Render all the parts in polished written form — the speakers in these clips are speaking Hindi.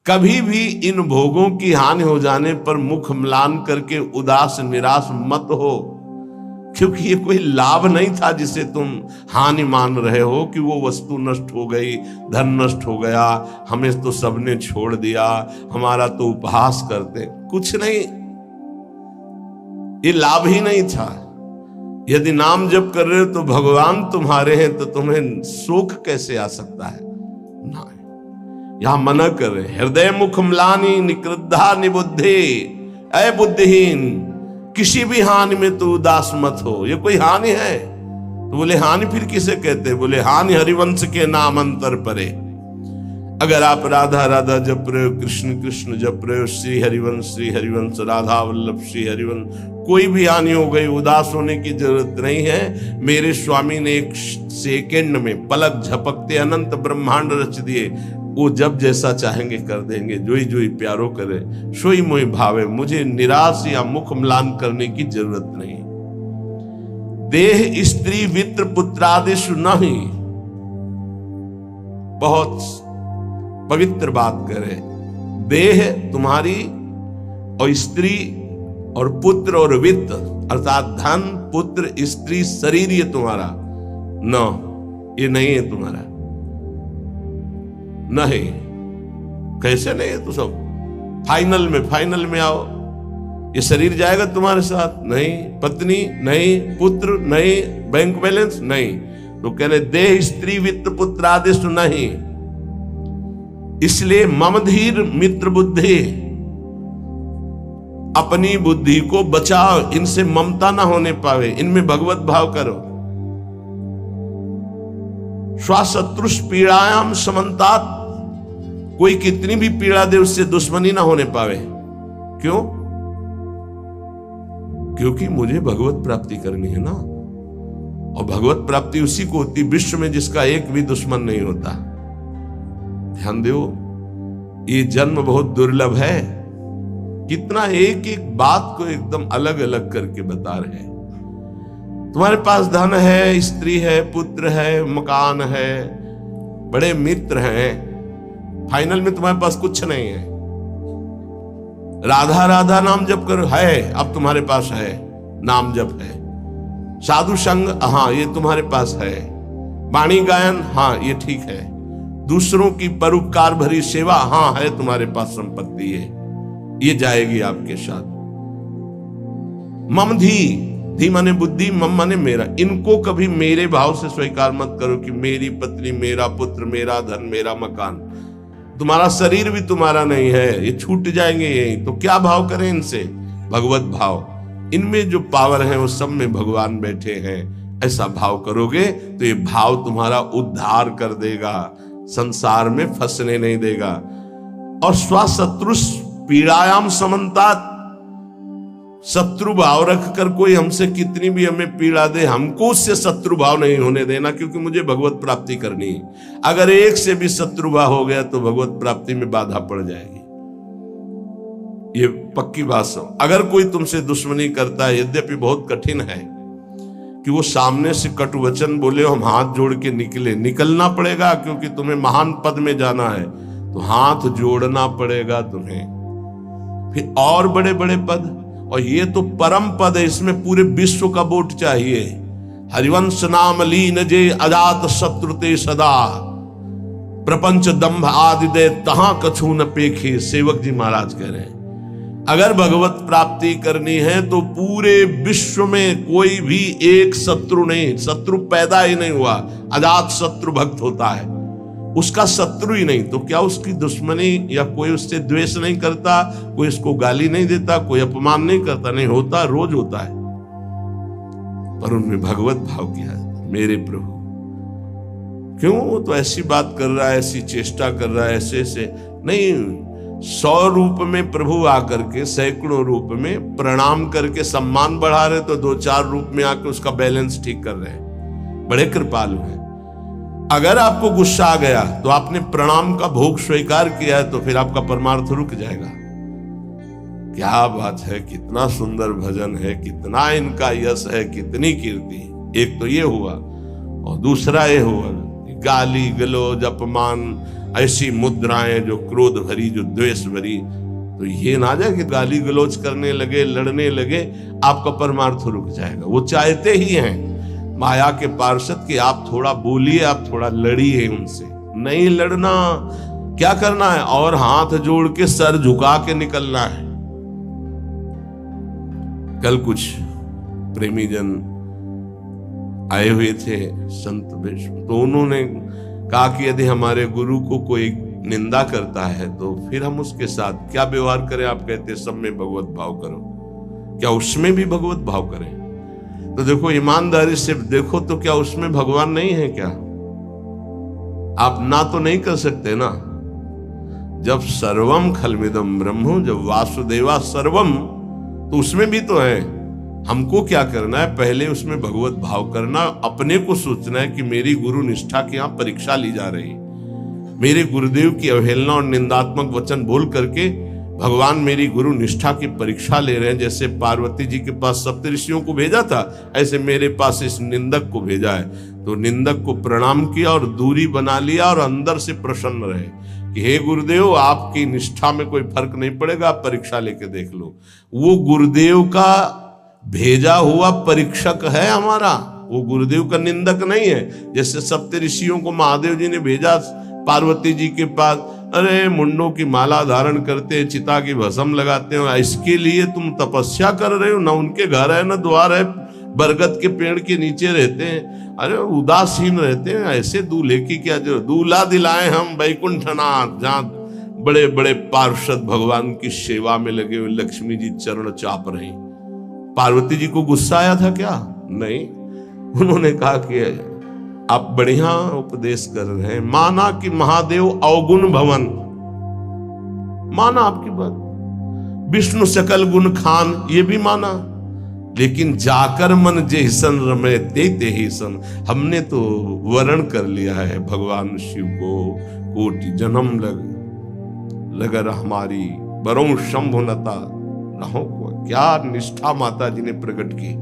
कभी भी इन भोगों की हानि हो जाने पर मुख म्लान करके उदास निराश मत हो, क्योंकि ये कोई लाभ नहीं था जिसे तुम हानि मान रहे हो कि वो वस्तु नष्ट हो गई, धन नष्ट हो गया, हमें तो सबने छोड़ दिया, हमारा तो उपहास करते। कुछ नहीं, ये लाभ ही नहीं था। यदि नाम जप कर रहे हो तो भगवान तुम्हारे हैं, तो तुम्हें शोक कैसे आ सकता है? ना, यहां मना कर रहे, हृदय मुख म्लानि निकृद्धा निबुद्धि, ऐ बुद्धिहीन, किसी भी हानि में तो उदास मत हो। ये कोई हानि है? तो बोले हानि फिर किसे कहते? बोले हानि हरिवंश के नाम अंतर परे। अगर आप राधा राधा जप रहे हो, कृष्ण कृष्ण जप रहे हो, श्री हरिवंश राधा वल्लभ श्री हरिवंश, कोई भी हानि हो गई, उदास होने की जरूरत नहीं है। मेरे स्वामी ने एक सेकंड में पलक झपकते अनंत ब्रह्मांड रच दिए। वो जब जैसा चाहेंगे कर देंगे, जोई जोई प्यारो करे, सोई मोई भावे। मुझे निराश या मुख म्लान करने की जरूरत नहीं। देह स्त्री वित्र पुत्रादिषु नहीं, बहुत पवित्र बात करे। देह तुम्हारी और स्त्री और पुत्र और वित्त अर्थात धन पुत्र स्त्री शरीर ये तुम्हारा न, ये नहीं है तुम्हारा। नहीं, कैसे नहीं है? तो सब फाइनल में आओ। ये शरीर जाएगा तुम्हारे साथ? नहीं। पत्नी नहीं, पुत्र नहीं, बैंक बैलेंस नहीं। तो कह रहे देह स्त्री वित्त पुत्र आदेश नहीं। इसलिए मम धीर मित्र बुद्धि, अपनी बुद्धि को बचाओ, इनसे ममता ना होने पावे, इनमें भगवत भाव करो। स्वशत्रुष पीड़ायाम समन्तात, कोई कितनी भी पीड़ा दे उससे दुश्मनी ना होने पावे। क्यों? क्योंकि मुझे भगवत प्राप्ति करनी है ना, और भगवत प्राप्ति उसी को होती विश्व में जिसका एक भी दुश्मन नहीं होता। ध्यान दो, ये जन्म बहुत दुर्लभ है। कितना एक एक बात को एकदम अलग अलग करके बता रहे हैं। तुम्हारे पास धन है, स्त्री है, पुत्र है, मकान है, बड़े मित्र हैं, फाइनल में तुम्हारे पास कुछ नहीं है। राधा राधा नाम जप कर है, अब तुम्हारे पास है, नाम जप है। साधु संग, हाँ ये तुम्हारे पास है। वाणी गायन, हाँ ये ठीक है। दूसरों की परोपकार भरी सेवा, हाँ है तुम्हारे पास संपत्ति है, ये जाएगी आपके साथ। मम धी माने बुद्धि, मम माने मेरा। इनको कभी मेरे भाव से स्वीकार मत करो कि मेरी पत्नी, मेरा पुत्र, मेरा धन, मेरा मकान। तुम्हारा शरीर भी तुम्हारा नहीं है, ये छूट जाएंगे यही। तो क्या भाव करें इनसे? भगवत भाव। इनमें जो पावर है वो सब में भगवान बैठे हैं, ऐसा भाव करोगे तो ये भाव तुम्हारा उद्धार कर देगा, संसार में फंसने नहीं देगा। और स्वशत्रुष पीड़ायाम समन्तात, शत्रु भाव रखकर कोई हमसे कितनी भी हमें पीड़ा दे, हमको उससे शत्रु भाव नहीं होने देना, क्योंकि मुझे भगवत प्राप्ति करनी है। अगर एक से भी शत्रु भाव हो गया तो भगवत प्राप्ति में बाधा पड़ जाएगी। ये पक्की बात समझो। अगर कोई तुमसे दुश्मनी करता है, यद्यपि बहुत कठिन है कि वो सामने से कटु वचन बोले, हम हाथ जोड़ के निकलना पड़ेगा, क्योंकि तुम्हें महान पद में जाना है, तो हाथ जोड़ना पड़ेगा तुम्हें। फिर और बड़े बड़े पद, और ये तो परम पद है, इसमें पूरे विश्व का वोट चाहिए। हरिवंश नाम लीन जे अजात शत्रुते सदा, प्रपंच दंभ आदि दे तहां कछु न पेखे। सेवक जी महाराज कह रहे हैं, अगर भगवत प्राप्ति करनी है तो पूरे विश्व में कोई भी एक शत्रु नहीं, शत्रु पैदा ही नहीं हुआ। अजात शत्रु भक्त होता है, उसका शत्रु ही नहीं, तो क्या उसकी दुश्मनी या कोई उससे द्वेष नहीं करता, कोई उसको गाली नहीं देता, कोई अपमान नहीं करता? नहीं होता, रोज होता है। पर उनमें भगवत भाव किया, मेरे प्रभु क्यों वो तो ऐसी बात कर रहा है, ऐसी चेष्टा कर रहा है, ऐसे नहीं। 100 रूप में प्रभु आकर के, सैकड़ों रूप में प्रणाम करके सम्मान बढ़ा रहे, तो 2-4 रूप में आकर उसका बैलेंस ठीक कर रहे हैं। बड़े कृपालु हैं। अगर आपको गुस्सा आ गया तो आपने प्रणाम का भोग स्वीकार किया है, तो फिर आपका परमार्थ रुक जाएगा। क्या बात है, कितना सुंदर भजन है, कितना इनका यश है, कितनी कीर्ति। एक तो ये हुआ, और दूसरा ये हुआ गाली गलौज अपमान, ऐसी मुद्राएं जो क्रोध भरी, जो द्वेष भरी, तो ये ना जाए कि गाली गलौज करने लगे, लड़ने लगे, आपका परमार्थ रुक जाएगा। वो चाहते ही हैं माया के पार्षद कि आप थोड़ा बोलिए, आप थोड़ा लड़िए उनसे। नहीं लड़ना, क्या करना है, और हाथ जोड़ के सर झुका के निकलना है। कल कुछ प्रेमी जन आए हुए थे संत वेश, तो उन्होंने कहा कि यदि हमारे गुरु को कोई निंदा करता है तो फिर हम उसके साथ क्या व्यवहार करें। आप कहते हैं सब में भगवत भाव करो, क्या उसमें भी भगवत भाव करें? तो देखो, ईमानदारी से देखो तो क्या उसमें भगवान नहीं है क्या? आप ना तो नहीं कर सकते ना। जब सर्वम खलमिदम ब्रह्म, जब वासुदेवा सर्वम, तो उसमें भी तो है। हमको क्या करना है, पहले उसमें भगवत भाव करना, अपने को सोचना है कि मेरी गुरु निष्ठा की यहाँ परीक्षा ली जा रही है। मेरे गुरुदेव की अवहेलना और निंदात्मक वचन बोल करके भगवान मेरी गुरु निष्ठा की परीक्षा ले रहे हैं। जैसे पार्वती जी के पास सप्तऋषियों को भेजा था, ऐसे मेरे पास इस निंदक को भेजा है। तो निंदक को प्रणाम किया और दूरी बना लिया और अंदर से प्रसन्न रहे कि हे गुरुदेव, आपकी निष्ठा में कोई फर्क नहीं पड़ेगा, आप परीक्षा लेके देख लो। वो गुरुदेव का भेजा हुआ परीक्षक है हमारा, वो गुरुदेव का निंदक नहीं है। जैसे सप्तऋषियों को महादेव जी ने भेजा पार्वती जी के पास, अरे मुंडों की माला धारण करते हैं, चिता की भस्म लगाते हो, इसके लिए तुम तपस्या कर रहे हो? ना उनके घर है ना द्वार है, बरगद के पेड़ के नीचे रहते हैं, अरे उदासीन रहते हैं। ऐसे दूल्हे की क्या जरूरत? दूल्हा दिलाए हम वैकुंठनाथ, जहाँ बड़े बड़े पार्षद भगवान की सेवा में लगे हुए, लक्ष्मी जी चरण चाप रही। पार्वती जी को गुस्सा आया था क्या? नहीं, उन्होंने कहा कि आप बढ़िया उपदेश कर रहे हैं, माना कि महादेव अवगुण भवन, माना आपकी बात, विष्णु सकल गुण खान, ये भी माना, लेकिन जाकर मन जेसन रमे ते ही सन। हमने तो वर्ण कर लिया है भगवान शिव को, कोटि जन्म लगर हमारी बरों शंभुनता रहो। क्या निष्ठा माता जी ने प्रकट की।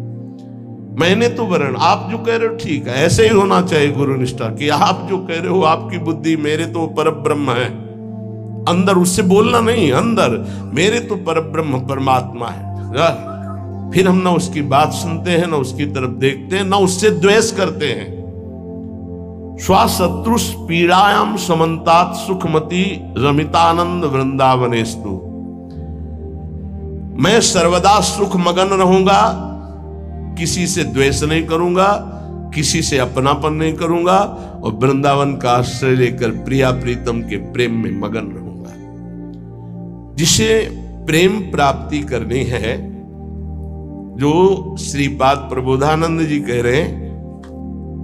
मैंने तो वर्ण, आप जो कह रहे हो ठीक है, ऐसे ही होना चाहिए गुरु निष्ठा कि आप जो कह रहे हो आपकी बुद्धि, मेरे तो परब्रह्म है अंदर, उससे बोलना नहीं, अंदर मेरे तो परब्रह्म परमात्मा है। फिर हम ना उसकी बात सुनते हैं, ना उसकी तरफ देखते हैं, ना उससे द्वेष करते हैं। स्वाशत्रुष पीड़ायाम समन्तात सुखमती रमितानंद वृंदावनेस्तु। मैं सर्वदा सुख मगन रहूंगा, किसी से द्वेष नहीं करूंगा, किसी से अपनापन नहीं करूंगा, और वृंदावन का आश्रय लेकर प्रिया प्रीतम के प्रेम में मगन रहूंगा। जिसे प्रेम प्राप्ति करनी है, जो श्रीपाद प्रबोधानंद जी कह रहे हैं,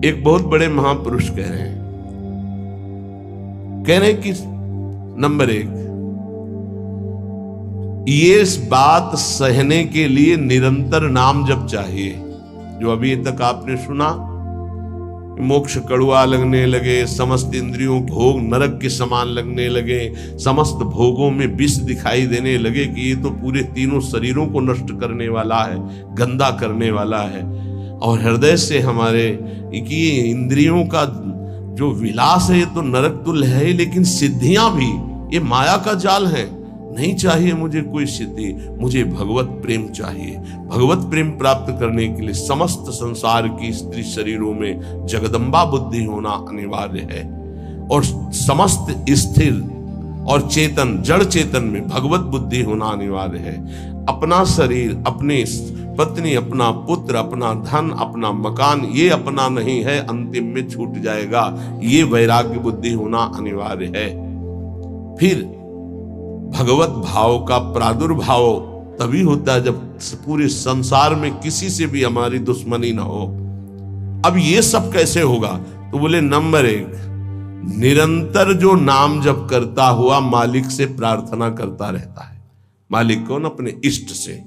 एक बहुत बड़े महापुरुष कह रहे हैं कि नंबर 1, ये इस बात सहने के लिए निरंतर नाम जप चाहिए। जो अभी तक आपने सुना, मोक्ष कड़ुआ लगने लगे, समस्त इंद्रियों भोग नरक के समान लगने लगे, समस्त भोगों में विष दिखाई देने लगे कि ये तो पूरे तीनों शरीरों को नष्ट करने वाला है, गंदा करने वाला है। और हृदय से हमारे कि इंद्रियों का जो विलास है ये तो नरक तुल्य है, लेकिन सिद्धियां भी ये माया का जाल है। नहीं चाहिए मुझे कोई सिद्धि, मुझे भगवत प्रेम चाहिए। भगवत प्रेम प्राप्त करने के लिए समस्त संसार की स्त्री शरीरों में जगदम्बा बुद्धि होना अनिवार्य है, और समस्त स्थिर और चेतन जड़ चेतन में भगवत बुद्धि होना अनिवार्य है। अपना शरीर, अपनी पत्नी, अपना पुत्र, अपना धन, अपना मकान, ये अपना नहीं है, अंतिम में छूट जाएगा, ये वैराग्य बुद्धि होना अनिवार्य है। फिर भगवत भाव का प्रादुर्भाव तभी होता है जब पूरे संसार में किसी से भी हमारी दुश्मनी ना हो। अब ये सब कैसे होगा? तो बोले नंबर 1, निरंतर जो नाम जप करता हुआ मालिक से प्रार्थना करता रहता है। मालिक कौन? अपने इष्ट से,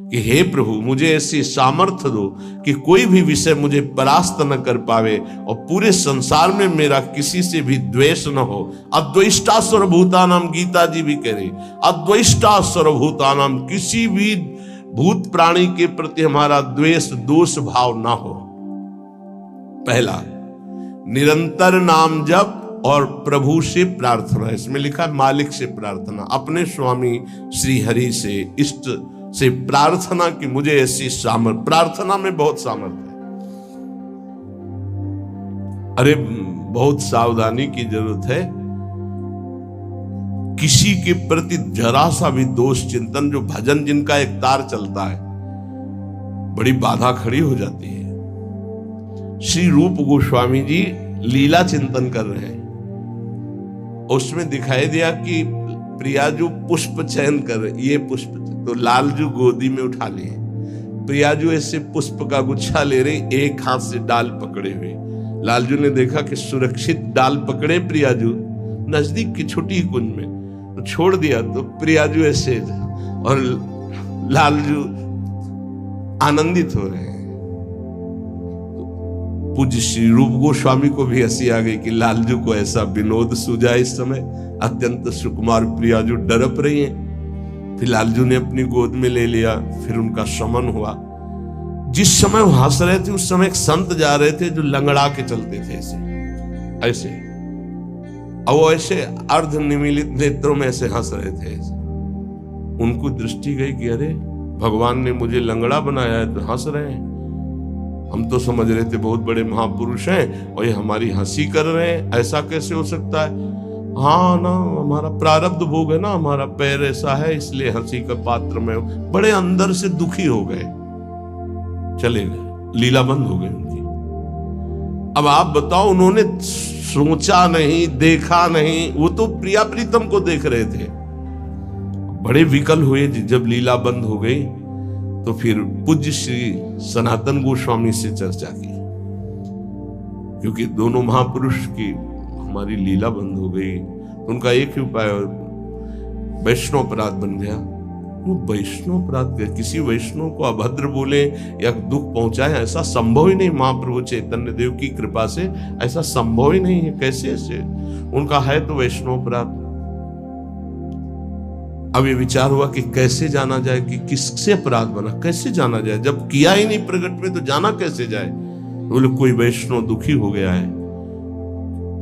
कि हे प्रभु मुझे ऐसी सामर्थ्य दो कि कोई भी विषय मुझे परास्त न कर पावे, और पूरे संसार में मेरा किसी से भी द्वेष न हो। अद्वेष्टा सर्वभूतानाम, गीता जी भी कह रही, अद्वेष्टा सर्वभूतानाम, किसी भी भूत प्राणी के प्रति हमारा द्वेष दोष भाव ना हो। पहला। निरंतर नाम जप और प्रभु से प्रार्थना। इसमें लिखा है मालिक से प्रार्थना, अपने स्वामी श्री हरि से, इष्ट से प्रार्थना कि मुझे ऐसी सामर्थ, प्रार्थना में बहुत सामर्थ है। अरे बहुत सावधानी की जरूरत है। किसी के प्रति जरा सा भी दोष चिंतन, जो भजन जिनका एक तार चलता है, बड़ी बाधा खड़ी हो जाती है। श्री रूप गोस्वामी जी लीला चिंतन कर रहे हैं, उसमें दिखाई दिया कि प्रियाजू पुष्प चयन कर रहे, ये पुष्प तो लालजू गोदी में उठा लिए, प्रियाजू ऐसे पुष्प का गुच्छा ले रहे, एक हाथ से डाल पकड़े हुए। लालजू ने देखा कि सुरक्षित डाल पकड़े प्रियाजू नजदीक की छोटी कुंज में, तो छोड़ दिया तो प्रियाजू ऐसे, और लालजू आनंदित हो रहे हैं। पूज्य श्री रूप गोस्वामी को भी हंसी आ गई कि लालजू को ऐसा विनोद सूझा। इस समय अत्यंत सुकुमार प्रियाजू डरप रही हैं। फिर लालजू ने अपनी गोद में ले लिया, फिर उनका शमन हुआ। जिस समय वो हंस रहे थे उस समय एक संत जा रहे थे जो लंगड़ा के चलते थे ऐसे ऐसे, और वो ऐसे अर्ध निमीलित नेत्रों में ऐसे हंस रहे थे ऐसे। उनको दृष्टि गई कि अरे भगवान ने मुझे लंगड़ा बनाया है तो हंस रहे हैं, हम तो समझ रहे थे बहुत बड़े महापुरुष हैं और ये हमारी हंसी कर रहे हैं, ऐसा कैसे हो सकता है। हाँ ना, हमारा प्रारब्ध भोग है ना, हमारा पैर ऐसा है इसलिए हंसी का पात्र में। बड़े अंदर से दुखी हो गए, चले गए, लीला बंद हो गई उनकी। अब आप बताओ, उन्होंने सोचा नहीं, देखा नहीं, वो तो प्रिया प्रीतम को देख रहे थे। बड़े विकल हुए जब लीला बंद हो गई, तो फिर पूज्य श्री सनातन गोस्वामी से चर्चा की, क्योंकि दोनों महापुरुष की हमारी लीला बंद हो गई। उनका एक ही उपाय, वैष्णव अपराध बन गया। वो वैष्णव अपराध, किसी वैष्णव को अभद्र बोले या दुख पहुंचाए, ऐसा संभव ही नहीं। महाप्रभु चैतन्य देव की कृपा से ऐसा संभव ही नहीं है। कैसे ऐसे उनका है तो वैष्णव अपराध। अब ये विचार हुआ कि कैसे जाना जाए कि किससे अपराध बना, कैसे जाना जाए, जब किया ही नहीं प्रकट में तो जाना कैसे जाए। बोले कोई वैष्णव दुखी हो गया है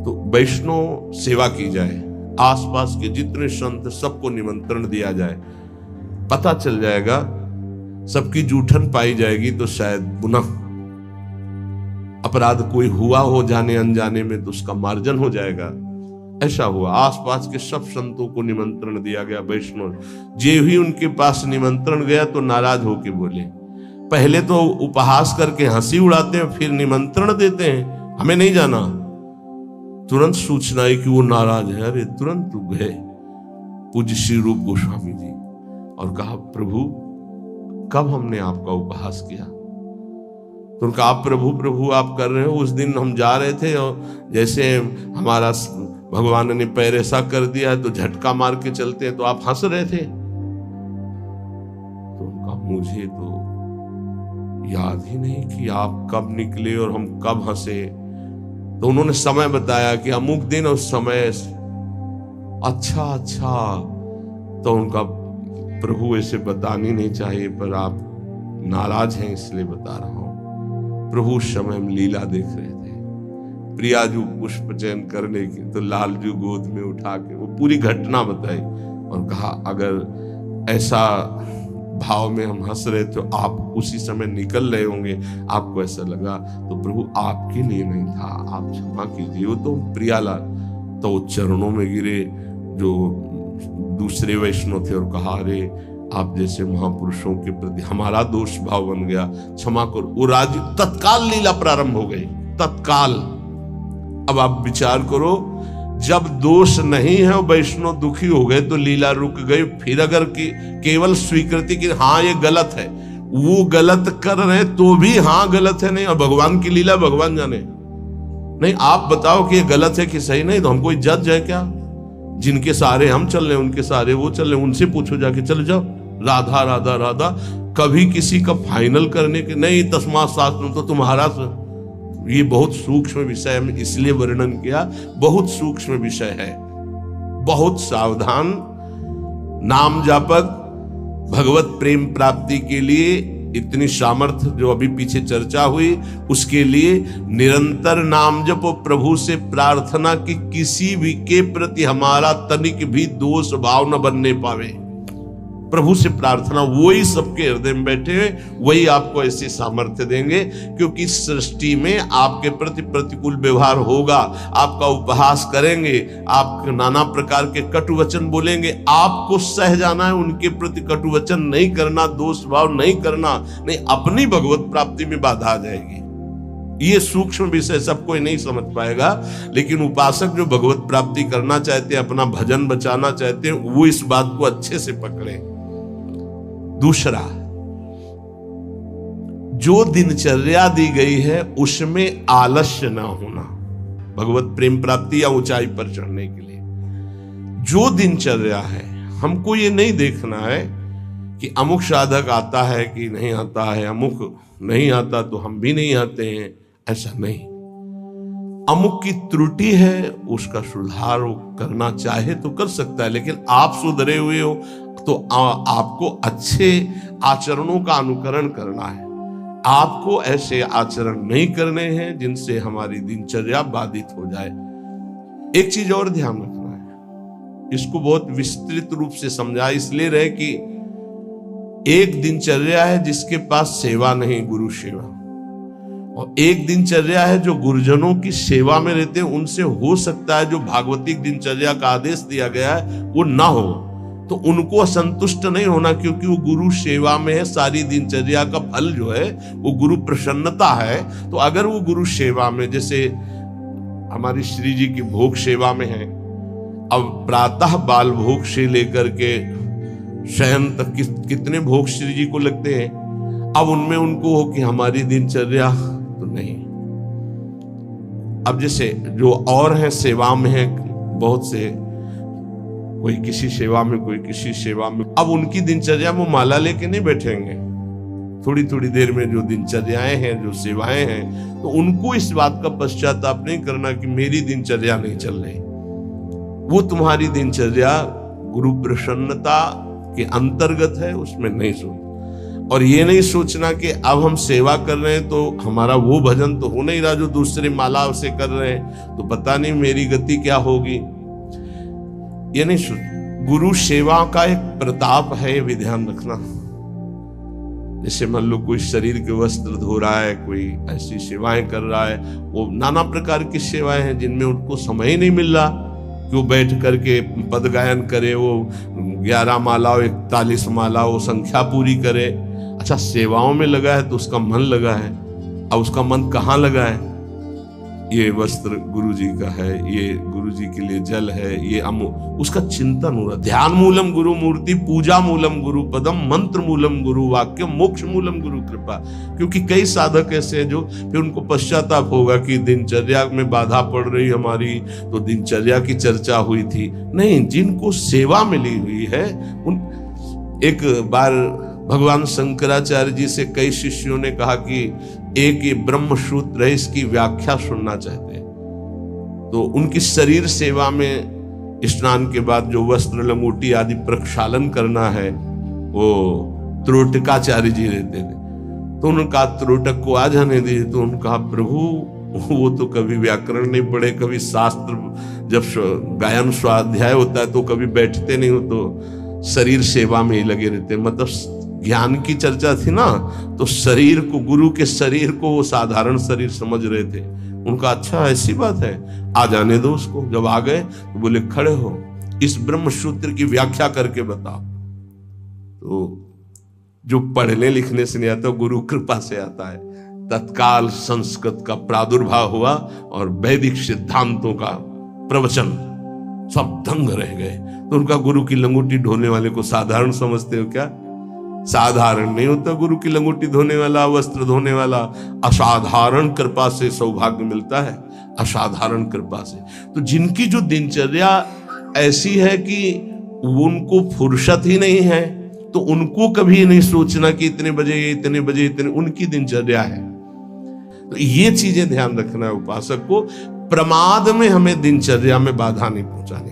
तो वैष्णव सेवा की जाए, आसपास के जितने संत सबको निमंत्रण दिया जाए, पता चल जाएगा, सबकी जूठन पाई जाएगी तो शायद पुनः अपराध कोई हुआ हो जाने अनजाने में तो उसका मार्जन हो जाएगा। ऐसा हुआ, आसपास के सब संतों को निमंत्रण दिया गया। वैष्णव जे ही उनके पास निमंत्रण गया तो नाराज होके बोले, पहले तो उपहास करके हंसी उड़ाते हैं, फिर निमंत्रण देते हैं, हमें नहीं जाना। तुरंत सूचना आई कि वो नाराज है। अरे तुरंत गए पूज्य श्री रूप गोस्वामी जी और कहा, प्रभु कब हमने आपका उपहास किया। तो उनका आप प्रभु प्रभु आप कर रहे हो, उस दिन हम जा रहे थे और जैसे हमारा भगवान ने पैर ऐसा कर दिया तो झटका मार के चलते हैं तो आप हंस रहे थे। तो उनका मुझे तो याद ही नहीं कि आप कब निकले और हम कब हंसे। तो उन्होंने समय बताया कि अमुक दिन उस समय। अच्छा अच्छा, तो उनका प्रभु ऐसे बतानी नहीं चाहिए पर आप नाराज हैं इसलिए बता रहा हूं। प्रभु उस समय हम लीला देख रहे थे, प्रियाजू पुष्प चयन करने की, तो लालजू गोद में उठा के वो पूरी घटना बताई और कहा अगर ऐसा भाव में हम हंस रहे तो आप उसी समय निकल रहे होंगे, आपको ऐसा लगा तो प्रभु आपके लिए नहीं था, आप क्षमा कीजिए। वो तो प्रियालाल तो वो चरणों में गिरे जो दूसरे वैष्णव थे और कहा, अरे आप जैसे महापुरुषों के प्रति हमारा दोष भाव बन गया, क्षमा करो। वो राजी तत्काल लीला प्रारंभ हो गई, तत्काल। अब आप विचार करो, जब दोष नहीं है और वैष्णव दुखी हो गए तो लीला रुक गई। फिर अगर केवल स्वीकृति की हाँ ये गलत है, वो गलत कर रहे तो भी हाँ गलत है नहीं, और भगवान की लीला भगवान जाने। नहीं आप बताओ कि ये गलत है कि सही, नहीं तो हम कोई जज है क्या। जिनके सारे हम चल रहे उनके सारे वो चल रहे, उनसे पूछो जाके, चले जाओ राधा राधा राधा। कभी किसी का फाइनल करने के नहीं, तस्मात् शास्त्रम तो तुम्हारा। ये बहुत सूक्ष्म विषय है, इसलिए वर्णन किया, बहुत सूक्ष्म विषय है। बहुत सावधान। नाम जापक भगवत प्रेम प्राप्ति के लिए इतनी सामर्थ्य जो अभी पीछे चर्चा हुई, उसके लिए निरंतर नाम जपो, प्रभु से प्रार्थना कि किसी भी के प्रति हमारा तनिक भी दोष भाव न बनने पावे। प्रभु से प्रार्थना, वही सबके हृदय में बैठे हुए, वही आपको ऐसी सामर्थ्य देंगे। क्योंकि सृष्टि में आपके प्रति प्रतिकूल व्यवहार होगा, आपका उपहास करेंगे, आप नाना प्रकार के कटु वचन बोलेंगे, आपको सह जाना है, उनके प्रति कटु वचन नहीं करना, दोष भाव नहीं करना, नहीं अपनी भगवत प्राप्ति में बाधा आ जाएगी। ये सूक्ष्म विषय सब कोई नहीं समझ पाएगा, लेकिन उपासक जो भगवत प्राप्ति करना चाहते हैं, अपना भजन बचाना चाहते हैं, वो इस बात को अच्छे से पकड़े। दूसरा, जो दिनचर्या दी गई है उसमें आलस्य ना होना, भगवत प्रेम प्राप्ति या ऊंचाई पर चढ़ने के लिए जो दिनचर्या है, हमको ये नहीं देखना है कि अमुक साधक आता है कि नहीं आता है, अमुक नहीं आता तो हम भी नहीं आते हैं, ऐसा नहीं। अमुक की त्रुटि है, उसका सुधार वो करना चाहे तो कर सकता है, लेकिन आप सुधरे हुए हो तो आपको अच्छे आचरणों का अनुकरण करना है। आपको ऐसे आचरण नहीं करने हैं जिनसे हमारी दिनचर्या बाधित हो जाए। एक चीज और ध्यान रखना है, इसको बहुत विस्तृत रूप से समझा इसलिए रहे कि एक दिनचर्या है जिसके पास सेवा नहीं, गुरु सेवा, और एक दिनचर्या है जो गुरुजनों की सेवा में रहते हैं। उनसे हो सकता है जो भागवतिक दिनचर्या का आदेश दिया गया है वो ना हो, तो उनको असंतुष्ट नहीं होना, क्योंकि वो गुरु सेवा में है। सारी दिनचर्या का फल जो है वो गुरु प्रसन्नता है। तो अगर वो गुरु सेवा में, जैसे हमारी श्री जी की भोग सेवा में है, अब प्रातः बाल भोग से लेकर के शयन तक कितने भोग श्री जी को लगते हैं, अब उनमें उनको हो कि हमारी दिनचर्या तो नहीं। अब जैसे जो और हैं सेवा में है, बहुत से, कोई किसी सेवा में, कोई किसी सेवा में, अब उनकी दिनचर्या वो माला लेके नहीं बैठेंगे। थोड़ी थोड़ी देर में जो दिनचर्याएं हैं, जो सेवाएं हैं, तो उनको इस बात का पश्चाताप नहीं करना कि मेरी दिनचर्या नहीं चल रही। वो तुम्हारी दिनचर्या गुरु प्रसन्नता के अंतर्गत है, उसमें नहीं सोच, और ये नहीं सोचना कि अब हम सेवा कर रहे हैं तो हमारा वो भजन तो हो नहीं रहा जो दूसरे माला से कर रहे हैं, तो पता नहीं मेरी गति क्या होगी। ये नहीं सोच। गुरु सेवा का एक प्रताप है, ये ध्यान रखना। जैसे मान लो कोई शरीर के वस्त्र धो रहा है, कोई ऐसी सेवाएं कर रहा है, वो नाना प्रकार की सेवाएं हैं जिनमें उनको समय ही नहीं मिल रहा कि वो बैठ करके पद गायन करे, वो 11 माला 41 माला वो संख्या पूरी करे। अच्छा, सेवाओं में लगा है तो उसका मन लगा है, अब उसका मन कहाँ लगा है? ये वस्त्र गुरु जी का है, ये गुरु जी के लिए जल है, ये उसका चिंतन हो रहा। ध्यान मूलम गुरु मूर्ति, पूजा मूलम गुरु पदम, मंत्र मूलम गुरु वाक्य, मोक्ष मूलम गुरु कृपा। क्योंकि कई साधक ऐसे हैं जो फिर उनको पश्चाताप होगा कि दिनचर्या में बाधा पड़ रही हमारी, तो दिनचर्या की चर्चा हुई थी। नहीं, जिनको सेवा मिली हुई है उन, एक बार भगवान शंकराचार्य जी से कई शिष्यों ने कहा कि एक ये ब्रह्म सूत्र है, इसकी व्याख्या सुनना चाहते हैं। तो उनकी शरीर सेवा में स्नान के बाद जो वस्त्र लंगोटी आदि प्रक्षालन करना है, वो त्रोटकाचार्य जी रहते थे। तो उन्होंने कहा त्रोटक को आ जाने दीजिए। तो उन्होंने कहा प्रभु वो तो कभी व्याकरण नहीं पढ़े, कभी शास्त्र जब गायन स्वाध्याय होता है तो कभी बैठते नहीं हो, तो शरीर सेवा में ही लगे रहते। मतलब ज्ञान की चर्चा थी ना, तो शरीर को, गुरु के शरीर को वो साधारण शरीर समझ रहे थे। उनका अच्छा ऐसी बात है, आ जाने दो उसको। जब आ गए तो बोले खड़े हो, इस ब्रह्म सूत्र की व्याख्या करके बताओ। तो जो पढ़ने लिखने से नहीं आता, गुरु कृपा से आता है। तत्काल संस्कृत का प्रादुर्भाव हुआ और वैदिक सिद्धांतों का प्रवचन, सब दंग रह गए। तो उनका गुरु की लंगोटी ढोने वाले को साधारण समझते हो क्या? साधारण नहीं होता गुरु की लंगोटी धोने वाला, वस्त्र धोने वाला। असाधारण कृपा से सौभाग्य मिलता है, असाधारण कृपा से। तो जिनकी जो दिनचर्या ऐसी है कि उनको फुर्सत ही नहीं है, तो उनको कभी नहीं सोचना कि इतने बजे इतने बजे इतने, उनकी दिनचर्या है। तो ये चीजें ध्यान रखना है उपासक को। प्रमाद में हमें दिनचर्या में बाधा नहीं पहुंचानी।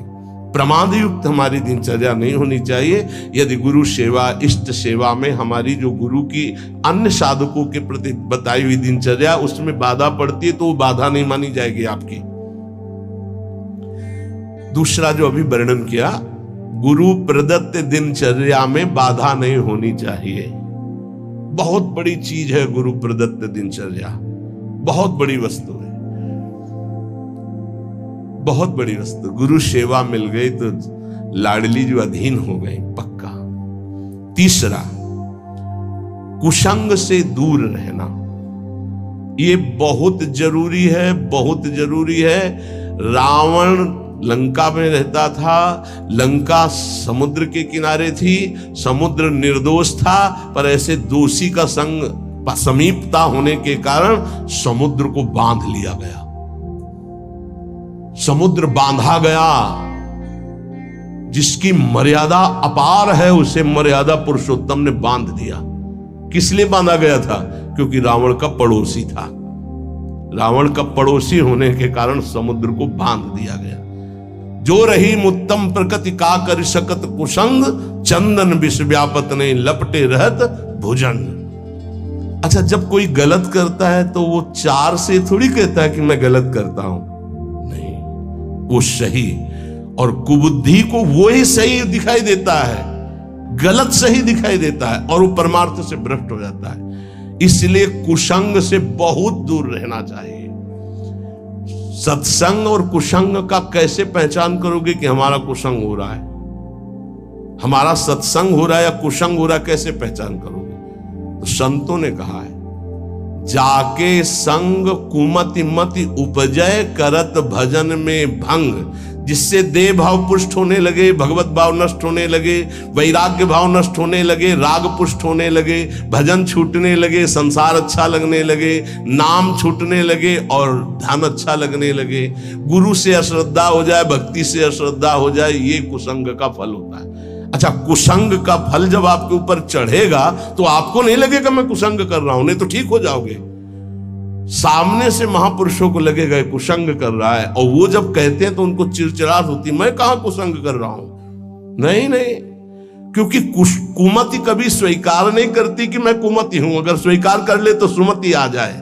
प्रमाद युक्त हमारी दिनचर्या नहीं होनी चाहिए। यदि गुरु सेवा, इष्ट सेवा में हमारी जो गुरु की अन्य साधकों के प्रति बताई हुई दिनचर्या उसमें बाधा पड़ती है तो वो बाधा नहीं मानी जाएगी आपकी। दूसरा जो अभी वर्णन किया, गुरु प्रदत्त दिनचर्या में बाधा नहीं होनी चाहिए। बहुत बड़ी चीज है गुरु प्रदत्त दिनचर्या, बहुत बड़ी वस्तु है, बहुत बड़ी वस्तु। गुरु सेवा मिल गई तो लाडली जो अधीन हो गई पक्का। तीसरा, कुसंग से दूर रहना, ये बहुत जरूरी है, बहुत जरूरी है। रावण लंका में रहता था, लंका समुद्र के किनारे थी, समुद्र निर्दोष था, पर ऐसे दोषी का संग समीपता होने के कारण समुद्र को बांध लिया गया। समुद्र बांधा गया। जिसकी मर्यादा अपार है उसे मर्यादा पुरुषोत्तम ने बांध दिया। किस लिए बांधा गया था? क्योंकि रावण का पड़ोसी था। रावण का पड़ोसी होने के कारण समुद्र को बांध दिया गया। जो रही मुत्तम प्रकृति का कर सकत कुसंग, चंदन विष व्यापत नहीं लपटे रहत भुजंग। अच्छा, जब कोई गलत करता है तो वो चार से थोड़ी कहता है कि मैं गलत करता हूं, नहीं, वो सही और कुबुद्धि को वो ही सही दिखाई देता है, गलत सही दिखाई देता है और वो परमार्थ से भ्रष्ट हो जाता है। इसलिए कुसंग से बहुत दूर रहना चाहिए। सत्संग और कुसंग का कैसे पहचान करोगे कि हमारा कुसंग हो रहा है, हमारा सत्संग हो रहा है या कुसंग हो रहा है, कैसे पहचान करोगे? तो संतों ने कहा है, जाके संग कुमति मति उपजय करत भजन में भंग, जिससे देह भाव पुष्ट होने लगे, भगवत भाव नष्ट होने लगे, वैराग्य भाव नष्ट होने लगे, राग पुष्ट होने लगे, भजन छूटने लगे, संसार अच्छा लगने लगे, नाम छूटने लगे और ध्यान अच्छा लगने लगे। गुरु से अश्रद्धा हो जाए, भक्ति से अश्रद्धा हो जाए, ये कुसंग का फल होता है। अच्छा, कुसंग का फल जब आपके ऊपर चढ़ेगा तो आपको नहीं लगेगा मैं कुसंग कर रहा हूं, नहीं तो ठीक हो जाओगे। सामने से महापुरुषों को लगेगा कुसंग कर रहा है, और वो जब कहते हैं तो उनको चिड़चिड़ाहट होती, मैं कहां कुसंग कर रहा हूं। नहीं नहीं, क्योंकि कुमति कभी स्वीकार नहीं करती कि मैं कुमति हूं। अगर स्वीकार कर ले तो सुमति आ जाए।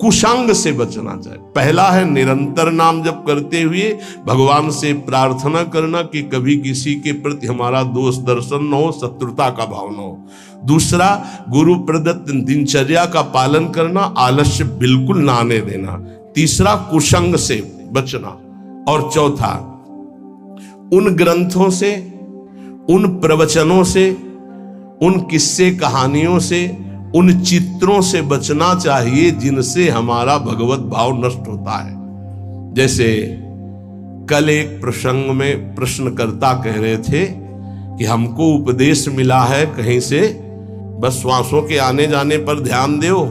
कुसंग से बचना चाहिए। पहला है निरंतर नाम जप करते हुए भगवान से प्रार्थना करना कि कभी किसी के प्रति हमारा दोष दर्शन न हो, शत्रुता का भाव न हो। दूसरा, गुरु प्रदत्त दिनचर्या का पालन करना, आलस्य बिल्कुल ना आने देना। तीसरा, कुसंग से बचना। और चौथा, उन ग्रंथों से, उन प्रवचनों से, उन किस्से कहानियों से, उन चित्रों से बचना चाहिए जिनसे हमारा भगवत भाव नष्ट होता है। जैसे कल एक प्रसंग में प्रश्नकर्ता कह रहे थे कि हमको उपदेश मिला है कहीं से, बस श्वासों के आने जाने पर ध्यान दो,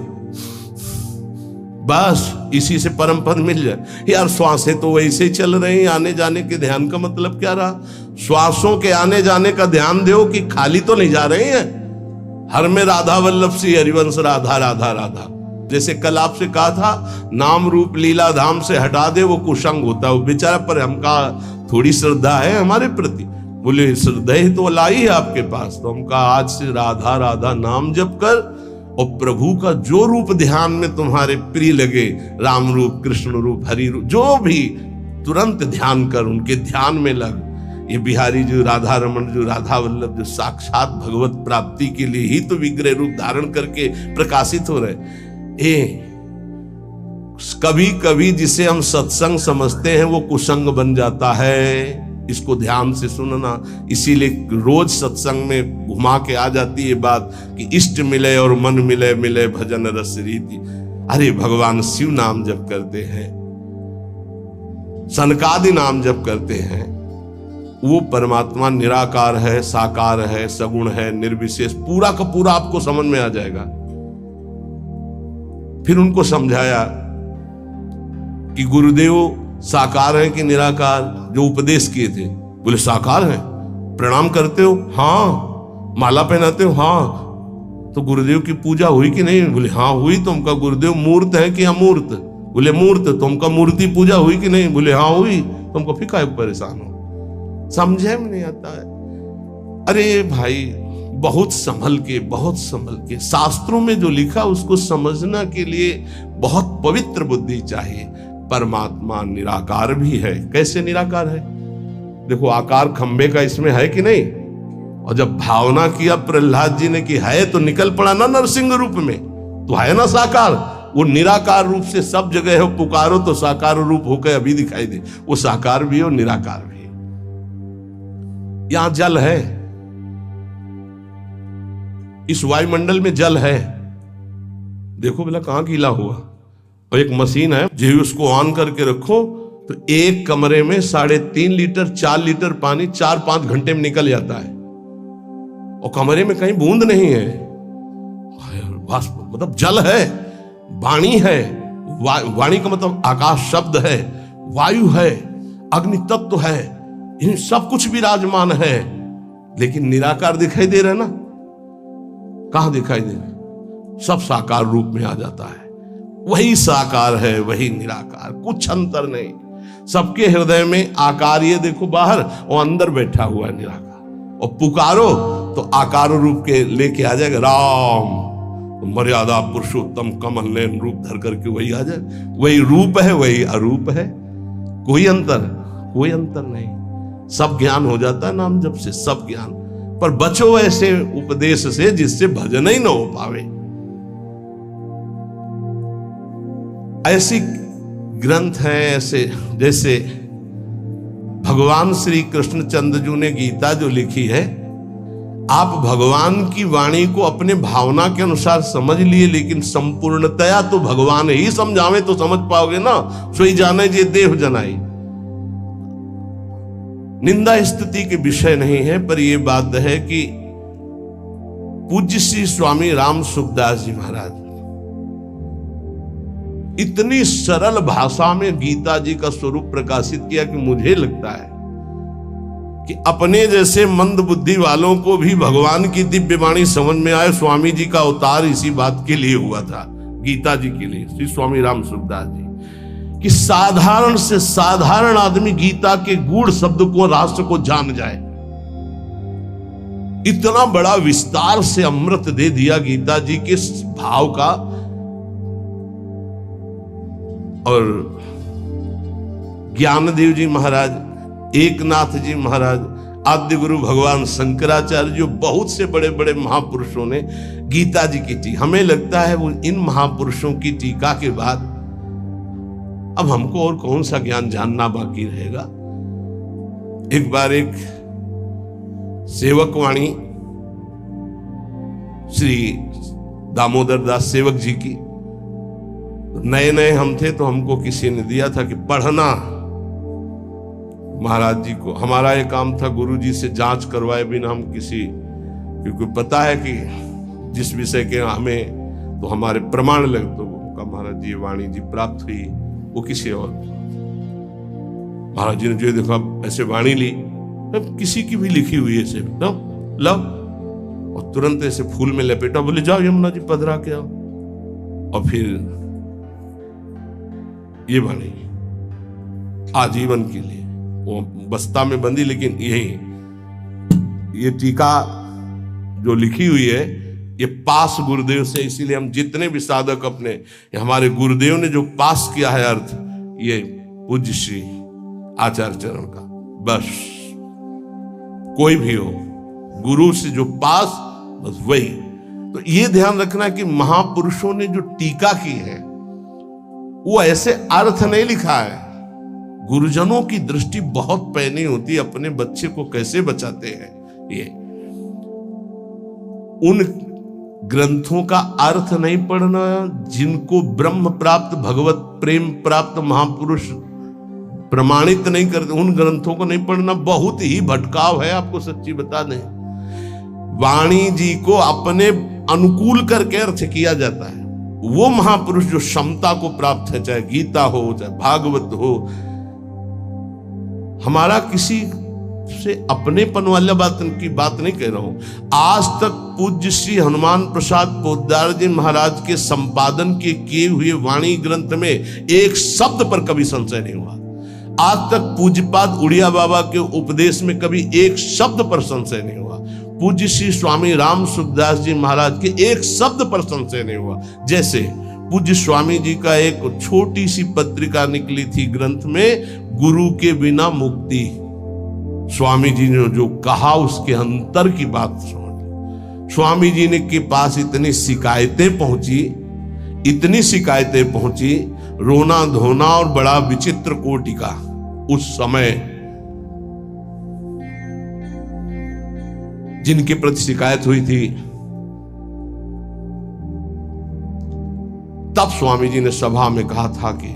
बस इसी से परम पद मिल जाए। यार, श्वासें तो वैसे ही चल रही हैं, आने जाने के ध्यान का मतलब क्या रहा? श्वासों के आने जाने का ध्यान दो कि खाली तो नहीं जा रहे हैं। हर में राधा वल्लभ सी हरिवंश, राधा राधा राधा। जैसे कल आपसे कहा था, नाम रूप लीला धाम से हटा दे, वो कुसंग होता है। वो बेचारा, पर हमका थोड़ी श्रद्धा है हमारे प्रति। बोले श्रद्धा ही तो लाई है आपके पास, तो हमका आज से राधा राधा नाम जप कर, और प्रभु का जो रूप ध्यान में तुम्हारे प्रिय लगे, राम रूप, कृष्ण रूप, हरि रूप, जो भी, तुरंत ध्यान कर, उनके ध्यान में लग। ये बिहारी जो राधा रमन, जो राधा वल्लभ, जो साक्षात भगवत प्राप्ति के लिए ही तो विग्रह रूप धारण करके प्रकाशित हो रहे। कभी कभी जिसे हम सत्संग समझते हैं वो कुसंग बन जाता है। इसको ध्यान से सुनना। इसीलिए रोज सत्संग में घुमा के आ जाती है बात कि इष्ट मिले और मन मिले, मिले भजन रस रीति। अरे भगवान शिव नाम जप करते हैं, सनकादि नाम जप करते हैं, वो परमात्मा निराकार है, साकार है, सगुण है, निर्विशेष, पूरा का पूरा आपको समझ में आ जाएगा। फिर उनको समझाया कि गुरुदेव साकार है कि निराकार, जो उपदेश किए थे। बोले साकार है। प्रणाम करते हो? हाँ। माला पहनाते हो? हाँ। तो गुरुदेव की पूजा हुई कि नहीं? बोले हाँ हुई। तो उनका गुरुदेव मूर्त है कि अमूर्त? बोले मूर्त। तो उनका मूर्ति पूजा हुई कि नहीं? बोले हाँ हुई। तो हमको फिर काहे परेशान हो? समझे में नहीं आता है। अरे भाई, बहुत संभल के शास्त्रों में जो लिखा उसको समझना के लिए बहुत पवित्र बुद्धि चाहिए। परमात्मा निराकार भी है। कैसे निराकार है? देखो, आकार खंबे का इसमें है कि नहीं? और जब भावना किया प्रहलाद जी ने कि है, तो निकल पड़ा ना नरसिंह रूप में, तो है ना साकार। वो निराकार रूप से सब जगह है, पुकारो तो साकार रूप होकर अभी दिखाई दे। वो साकार भी है और निराकार भी है। यहां जल है, इस वायुमंडल में जल है। देखो भला कहां गीला हुआ। और एक मशीन है, जो उसको ऑन करके रखो तो एक कमरे में 3.5 लीटर 4 लीटर पानी 4-5 घंटे में निकल जाता है। और कमरे में कहीं बूंद नहीं है। मतलब जल है, वाणी है। वाणी का मतलब आकाश शब्द है, वायु है, अग्नि तत्व है, इन सब कुछ विराजमान है। लेकिन निराकार दिखाई दे रहा है ना? कहां दिखाई दे रहा? सब साकार रूप में आ जाता है। वही साकार है, वही निराकार, कुछ अंतर नहीं। सबके हृदय में आकार, ये देखो बाहर, और अंदर बैठा हुआ है निराकार। और पुकारो तो आकार रूप के लेके आ जाएगा। राम तो मर्यादा पुरुषोत्तम कमल नयन रूप धर करके वही आ जाए। वही रूप है, वही अरूप है। कोई अंतर नहीं। सब ज्ञान हो जाता है नाम जप से, सब ज्ञान। पर बचो ऐसे उपदेश से जिससे भजन ही न हो पावे। ऐसी ग्रंथ हैं ऐसे, जैसे भगवान श्री कृष्णचंद्र जी ने गीता जो लिखी है, आप भगवान की वाणी को अपने भावना के अनुसार समझ लिए, लेकिन संपूर्णतया तो भगवान ही समझावे तो समझ पाओगे ना। सोई जाने जे देव जनाई। निंदा स्तुति के विषय नहीं है, पर यह बात है कि पूज्य श्री स्वामी राम सुखदास जी महाराज इतनी सरल भाषा में गीता जी का स्वरूप प्रकाशित किया कि मुझे लगता है कि अपने जैसे मंद बुद्धि वालों को भी भगवान की दिव्य वाणी समझ में आए। स्वामी जी का अवतार इसी बात के लिए हुआ था, गीता जी के लिए, श्री स्वामी राम सुखदास जी, कि साधारण से साधारण आदमी गीता के गूढ़ शब्द को, रहस्य को जान जाए। इतना बड़ा विस्तार से अमृत दे दिया गीता जी के भाव का। और ज्ञानदेव जी महाराज, एकनाथ जी महाराज, आद्य गुरु भगवान शंकराचार्य, जो बहुत से बड़े बड़े महापुरुषों ने गीता जी की टीका, हमें लगता है वो इन महापुरुषों की टीका के बाद अब हमको और कौन सा ज्ञान जानना बाकी रहेगा। एक बार एक सेवकवाणी श्री दामोदर दास सेवक जी की, नए नए हम थे तो हमको किसी ने दिया था कि पढ़ना महाराज जी को। हमारा ये काम था गुरु जी से जांच करवाए बिना हम किसी, क्योंकि पता है कि जिस विषय के हमें तो हमारे प्रमाण लगे, तो उनका महाराज जी वाणी जी प्राप्त हुई, वो किसी और। महाराज जी ने जो देखा ऐसे वाणी ली, किसी की भी लिखी हुई है, ऐसे लो, और तुरंत ऐसे फूल में लपेटा, बोले जाओ यमुना जी पधरा के आओ। और फिर ये वाणी आजीवन के लिए वो बस्ता में बंदी, लेकिन यही ये टीका जो लिखी हुई है ये पास गुरुदेव से, इसीलिए हम जितने भी साधक अपने, हमारे गुरुदेव ने जो पास किया है अर्थ, ये पूज्य श्री आचार्य चरण का। बस कोई भी हो गुरु से जो पास, बस वही। तो ये ध्यान रखना कि महापुरुषों ने जो टीका की है वो ऐसे अर्थ नहीं लिखा है। गुरुजनों की दृष्टि बहुत पैनी होती है, अपने बच्चे को कैसे बचाते हैं। ये उन ग्रंथों का अर्थ नहीं पढ़ना, जिनको ब्रह्म प्राप्त भगवत प्रेम प्राप्त महापुरुष प्रमाणित नहीं करते, उन ग्रंथों को नहीं पढ़ना। बहुत ही भटकाव है, आपको सच्ची बता दें। वाणी जी को अपने अनुकूल करके अर्थ किया जाता है। वो महापुरुष जो क्षमता को प्राप्त है, चाहे गीता हो चाहे भागवत हो, हमारा किसी से अपनेपन वाला बात की बात नहीं कह रहा हूं। आज तक पूज्य श्री हनुमान प्रसाद पोद्दार जी महाराज के संपादन के किए हुए वाणी ग्रंथ में एक शब्द पर कभी संशय नहीं हुआ। आज तक पूज्यपाद उड़िया बाबा के उपदेश में कभी एक शब्द पर संशय नहीं हुआ। पूज्य श्री स्वामी राम सुखदास जी महाराज के एक शब्द पर संशय नहीं हुआ। जैसे पूज्य स्वामी जी का एक छोटी सी पत्रिका निकली थी ग्रंथ में, गुरु के बिना मुक्ति। स्वामी जी ने जो कहा उसके अंतर की बात समझ। स्वामी जी ने के पास इतनी शिकायतें पहुंची, रोना धोना और बड़ा विचित्र कोटि का। उस समय जिनके प्रति शिकायत हुई थी, तब स्वामी जी ने सभा में कहा था कि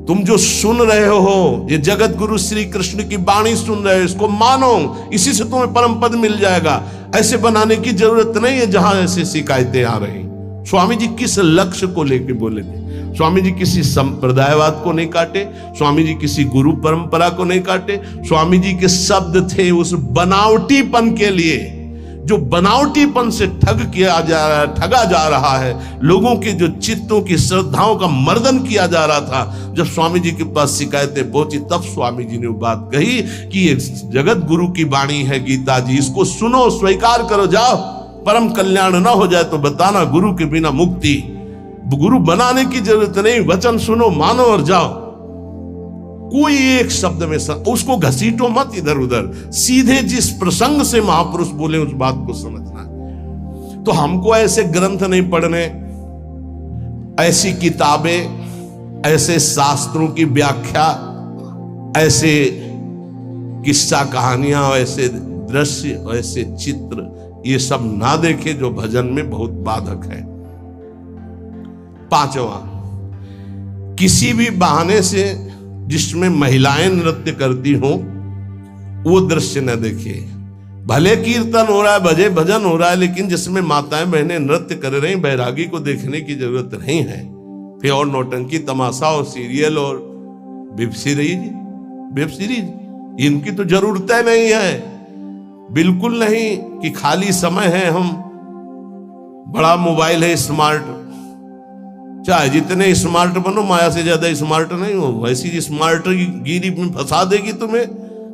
तुम जो सुन रहे हो, ये जगत गुरु श्री कृष्ण की वाणी सुन रहे हो, इसको मानो, इसी से तुम्हें परम पद मिल जाएगा। ऐसे बनाने की जरूरत नहीं है जहां ऐसे शिकायतें आ रही। स्वामी जी किस लक्ष्य को लेकर बोले थे? स्वामी जी किसी संप्रदायवाद को नहीं काटे, स्वामी जी किसी गुरु परंपरा को नहीं काटे। स्वामी जी के शब्द थे उस बनावटीपन के लिए, जो बनावटीपन से ठगा जा रहा है, लोगों के जो चित्तों की श्रद्धाओं का मर्दन किया जा रहा था। जब स्वामी जी के पास शिकायतें पहुंची, तब स्वामी जी ने वो बात कही कि ये जगत गुरु की वाणी है गीता जी, इसको सुनो, स्वीकार करो, जाओ। परम कल्याण ना हो जाए तो बताना, गुरु के बिना मुक्ति। गुरु बनाने की जरूरत नहीं, वचन सुनो, मानो और जाओ। कोई एक शब्द में उसको घसीटो मत इधर उधर, सीधे जिस प्रसंग से महापुरुष बोले उस बात को समझना। तो हमको ऐसे ग्रंथ नहीं पढ़ने, ऐसी किताबें, ऐसे शास्त्रों की व्याख्या, ऐसे किस्सा कहानियां, ऐसे दृश्य, ऐसे चित्र, ये सब ना देखे जो भजन में बहुत बाधक है। पांचवा, किसी भी बहाने से जिसमें महिलाएं नृत्य करती हो वो दृश्य न देखिए। भले कीर्तन हो रहा है, भजन हो रहा है, लेकिन जिसमें माताएं बहनें नृत्य कर रही, बैरागी को देखने की जरूरत नहीं है। फिर और नौटंकी तमाशा और सीरियल और वेब सीरीज इनकी तो जरूरत नहीं है, बिल्कुल नहीं। कि खाली समय है, हम बड़ा मोबाइल है स्मार्ट, चाहे जितने स्मार्ट बनो, माया से ज्यादा स्मार्ट नहीं हो। ऐसी स्मार्ट गिरी में फंसा देगी तुम्हें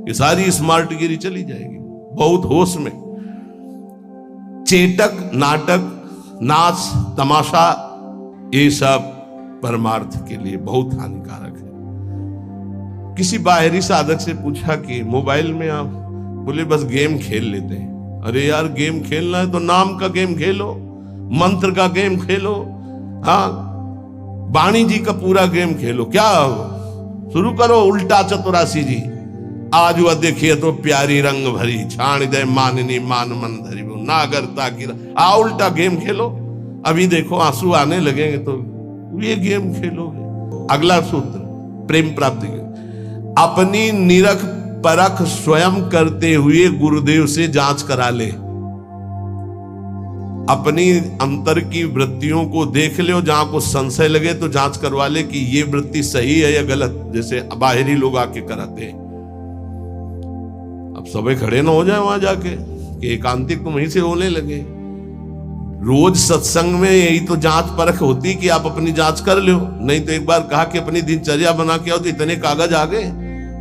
कि सारी स्मार्ट गिरी चली जाएगी। बहुत होश में। चेटक, नाटक, नाच, तमाशा, ये सब परमार्थ के लिए बहुत हानिकारक है। किसी बाहरी साधक से पूछा कि मोबाइल में आप, बोले बस गेम खेल लेते हैं। अरे यार, गेम खेलना है तो नाम का गेम खेलो, मंत्र का गेम खेलो, हाँ, वाणी जी का पूरा गेम खेलो। क्या शुरू करो उल्टा चतुरासी जी, आज वह देखिए तो प्यारी रंग भरी, छाण दे माननी मान मन धरी, नागरता की उल्टा गेम खेलो। अभी देखो आंसू आने लगेंगे तो ये गेम खेलोगे। अगला सूत्र, प्रेम प्राप्ति के, अपनी निरख परख स्वयं करते हुए गुरुदेव से जांच करा ले। अपनी अंतर की वृत्तियों को देख ले, जहां को संशय लगे तो जांच करवा ले कि ये वृत्ति सही है या गलत, जैसे बाहरी लोग आके कराते हैं। अब सबे खड़े ना हो जाए वहां जाके कि एकांतिक तुम वहीं से होने लगे। रोज सत्संग में यही तो जांच परख होती कि आप अपनी जांच कर लो। नहीं तो एक बार कहा कि अपनी दिनचर्या बना के आओ, तो इतने कागज आ गए,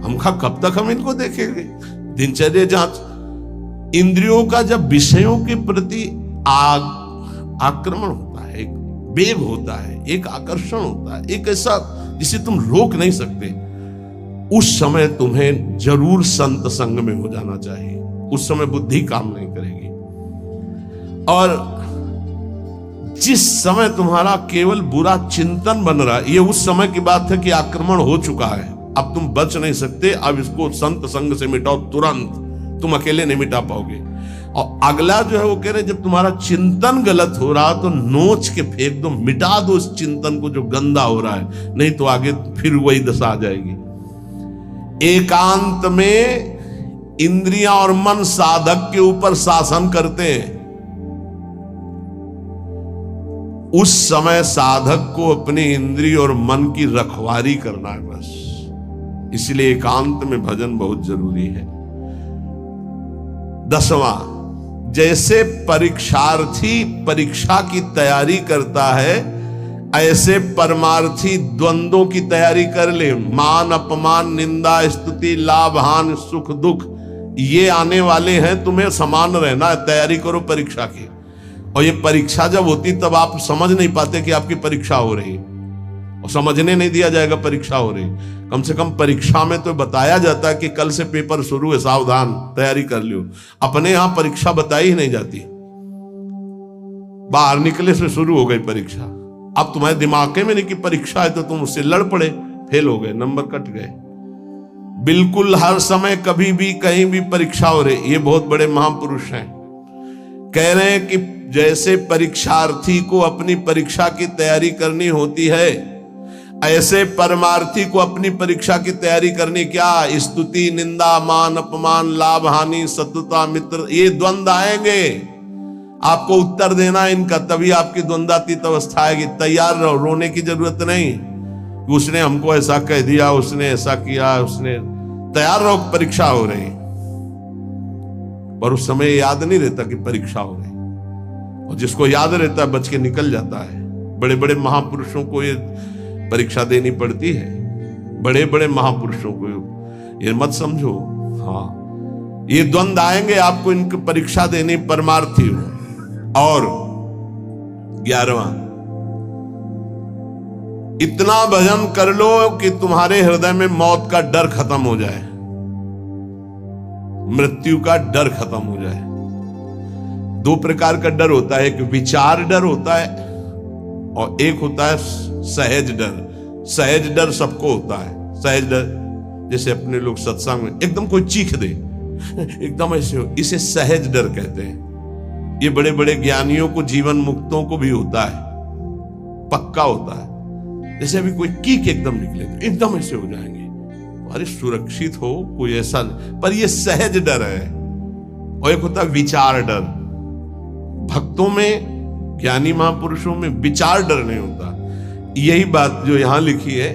हम कब तक हम इनको देखेंगे। दिनचर्या जांच। इंद्रियों का जब विषयों के प्रति आक्रमण होता है, एक वेग होता है, एक आकर्षण होता है, एक ऐसा जिसे तुम रोक नहीं सकते, उस समय तुम्हें जरूर संत संग में हो जाना चाहिए। उस समय बुद्धि काम नहीं करेगी। और जिस समय तुम्हारा केवल बुरा चिंतन बन रहा है, ये उस समय की बात है कि आक्रमण हो चुका है, अब तुम बच नहीं सकते। अब इसको संत संग से मिटाओ तुरंत, तुम अकेले नहीं मिटा पाओगे। और अगला जो है वो कह रहे, जब तुम्हारा चिंतन गलत हो रहा तो नोच के फेंक दो, मिटा दो उस चिंतन को जो गंदा हो रहा है, नहीं तो आगे फिर वही दशा आ जाएगी। एकांत में इंद्रियां और मन साधक के ऊपर शासन करते हैं। उस समय साधक को अपनी इंद्रिय और मन की रखवाली करना है बस। इसलिए एकांत में भजन बहुत जरूरी है। 10वां, जैसे परीक्षार्थी परीक्षा की तैयारी करता है, ऐसे परमार्थी द्वंद्वों की तैयारी कर ले। मान अपमान, निंदा स्तुति, लाभ हानि, सुख दुख, ये आने वाले हैं। तुम्हें समान रहना है, तैयारी करो परीक्षा की। और ये परीक्षा जब होती तब आप समझ नहीं पाते कि आपकी परीक्षा हो रही, और समझने नहीं दिया जाएगा परीक्षा हो रही। कम से कम परीक्षा में तो बताया जाता है कि कल से पेपर शुरू है, सावधान, तैयारी कर लियो। अपने यहां परीक्षा बताई ही नहीं जाती, बाहर निकले से शुरू हो गई परीक्षा। अब तुम्हारे दिमाग में नहीं कि परीक्षा है, तो तुम उससे लड़ पड़े, फेल हो गए, नंबर कट गए। बिल्कुल हर समय कभी भी कहीं भी परीक्षा हो रही। ये बहुत बड़े महापुरुष हैं, कह रहे हैं कि जैसे परीक्षार्थी को अपनी परीक्षा की तैयारी करनी होती है, ऐसे परमार्थी को अपनी परीक्षा की तैयारी करनी। क्या? स्तुति, निंदा, मान अपमान, लाभ हानि, शत्रुता मित्र, ये द्वंद्व आएंगे। आपको उत्तर देना इनका, तभी आपकी द्वंद्वातीत अवस्था आएगी। तैयार रहो, रोने की जरूरत नहीं। उसने हमको ऐसा कह दिया, उसने ऐसा किया, उसने। तैयार रहो, परीक्षा हो रही। पर उस समय याद नहीं रहता कि परीक्षा हो रही, और जिसको याद रहता है बच के निकल जाता है। बड़े बड़े महापुरुषों को ये परीक्षा देनी पड़ती है, बड़े बड़े महापुरुषों को, ये मत समझो। हाँ, ये द्वंद्व आएंगे, आपको इनकी परीक्षा देनी, परमार्थी हो। और 11वां, इतना भजन कर लो कि तुम्हारे हृदय में मौत का डर खत्म हो जाए, मृत्यु का डर खत्म हो जाए। 2 प्रकार का डर होता है, एक विचार डर होता है और एक होता है सहज डर। सहज डर सबको होता है। सहज डर जैसे अपने लोग सत्संग में एकदम कोई चीख दे, एकदम ऐसे हो, इसे सहज डर कहते हैं। ये बड़े बड़े ज्ञानियों को, जीवन मुक्तों को भी होता है, पक्का होता है। जैसे अभी कोई कीक एकदम निकले तो एकदम ऐसे हो जाएंगे, अरे सुरक्षित हो, कोई ऐसा। पर ये सहज डर है। और एक होता है विचार डर। भक्तों में, ज्ञानी महापुरुषों में विचार डर नहीं होता। यही बात जो यहां लिखी है,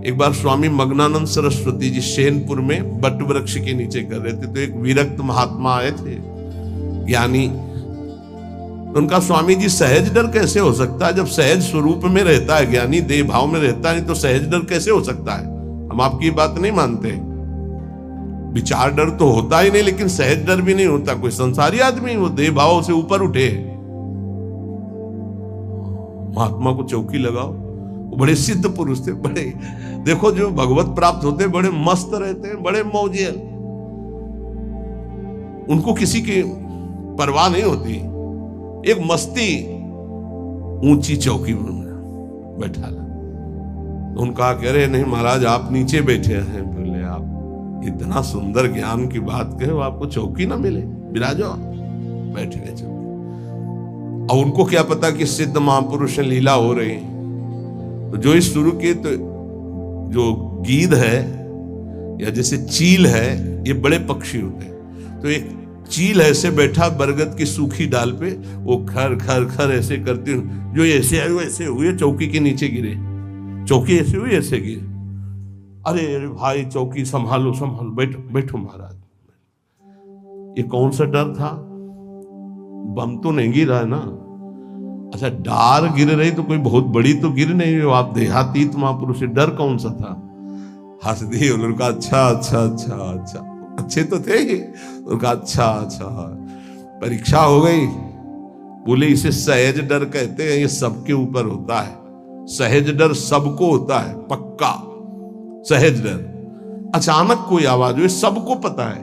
एक बार स्वामी मग्नानंद सरस्वती जी शैनपुर में बट वृक्ष के नीचे कर रहे थे, तो एक विरक्त महात्मा आए थे, ज्ञानी। उनका, स्वामी जी सहज डर कैसे हो सकता है? जब सहज स्वरूप में रहता है ज्ञानी, देह भाव में रहता है, तो सहज डर कैसे हो सकता है? हम आपकी बात नहीं मानते। विचार डर तो होता ही नहीं, लेकिन सहज डर भी नहीं होता। कोई संसारी आदमी, वो देह भाव से ऊपर उठे। महात्मा को चौकी लगाओ, वो बड़े सिद्ध पुरुष थे, बड़े, देखो जो भगवत प्राप्त होते बड़े मस्त रहते हैं, बड़े मौजियल, उनको किसी की परवाह नहीं होती। एक मस्ती, ऊंची चौकी में बैठा ला। उनका कह रहे, नहीं महाराज आप नीचे बैठे हैं। बोले, आप इतना सुंदर ज्ञान की बात कहे, आपको चौकी ना मिले, विराजो। बैठ गए चौकी। और उनको क्या पता कि सिद्ध महापुरुष लीला हो रही। तो जो इस शुरू के, तो जो गीध है या जैसे चील है, ये बड़े पक्षी होते हैं। तो एक चील ऐसे बैठा बरगद की सूखी डाल पे, वो खर खर खर ऐसे करते, जो ऐसे आए वैसे हुए, चौकी के नीचे गिरे। चौकी ऐसे हुई, ऐसे गिरे। अरे भाई चौकी संभालो संभालो, बैठो बैठो महाराज। ये कौन सा डर था? बम तो नहीं गिरा ना। अच्छा, डार गिर रही तो कोई बहुत बड़ी तो गिर नहीं हो, आप देहातीत महापुरुष, डर कौन सा था? हंस दिए उनका, अच्छा अच्छा अच्छा अच्छा, अच्छे तो थे ही। उनका अच्छा अच्छा, परीक्षा हो गई। बोले, इसे सहज डर कहते हैं, ये सबके ऊपर होता है। सहज डर सबको होता है, पक्का सहज डर। अचानक कोई आवाज हुई, सबको पता है,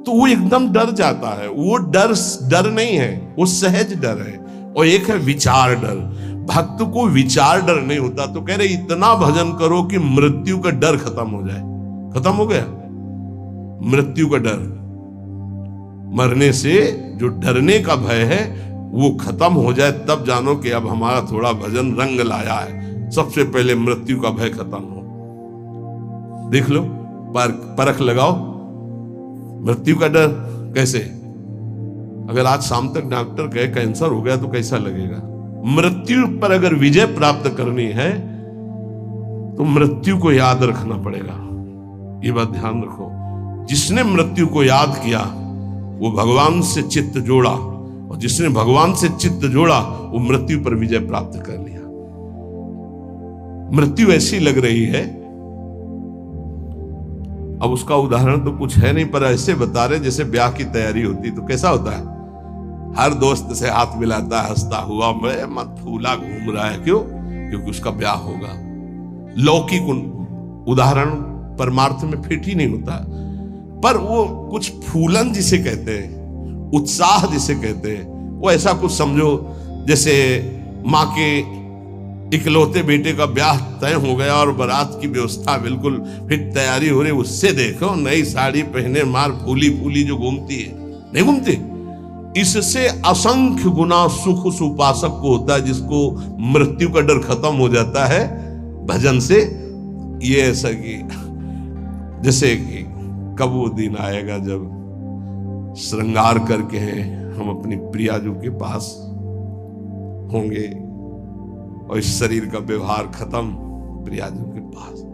तो वो एकदम डर जाता है। वो डर नहीं है, वो सहज डर है। और एक है विचार डर। भक्त को विचार डर नहीं होता। तो कह रहे, इतना भजन करो कि मृत्यु का डर खत्म हो जाए। खत्म हो गया मृत्यु का डर, मरने से जो डरने का भय है वो खत्म हो जाए, तब जानो कि अब हमारा थोड़ा भजन रंग लाया है। सबसे पहले मृत्यु का भय खत्म हो। देख लो, परख लगाओ, मृत्यु का डर कैसे। अगर आज शाम तक डॉक्टर कहे कैंसर हो गया तो कैसा लगेगा? मृत्यु पर अगर विजय प्राप्त करनी है तो मृत्यु को याद रखना पड़ेगा। ये बात ध्यान रखो। जिसने मृत्यु को याद किया वो भगवान से चित्त जोड़ा, और जिसने भगवान से चित्त जोड़ा वो मृत्यु पर विजय प्राप्त कर लिया। मृत्यु ऐसी लग रही है। अब उसका उदाहरण तो कुछ है नहीं, पर ऐसे बता रहे जैसे ब्याह की तैयारी होती तो कैसा होता है, हर दोस्त से हाथ मिलाता है हंसता हुआ, मैं मत फूला घूम रहा है। क्यों? क्योंकि उसका ब्याह होगा। लौकिक उदाहरण परमार्थ में फिट ही नहीं होता, पर वो कुछ फूलन जिसे कहते हैं, उत्साह जिसे कहते हैं, वो ऐसा कुछ समझो जैसे माँ के इकलौते बेटे का ब्याह तय हो गया और बारात की व्यवस्था बिल्कुल फिर तैयारी हो रही। उससे देखो नई साड़ी पहने मार फूली फूली जो घूमती है, नहीं घूमती? इससे असंख्य गुना सुख उस उपासक को होता है जिसको मृत्यु का डर खत्म हो जाता है भजन से। ये ऐसा कि जैसे कि कब वो दिन आएगा जब श्रृंगार करके हम अपनी प्रियाजू के पास होंगे और इस शरीर का व्यवहार खत्म प्रियाजू के पास।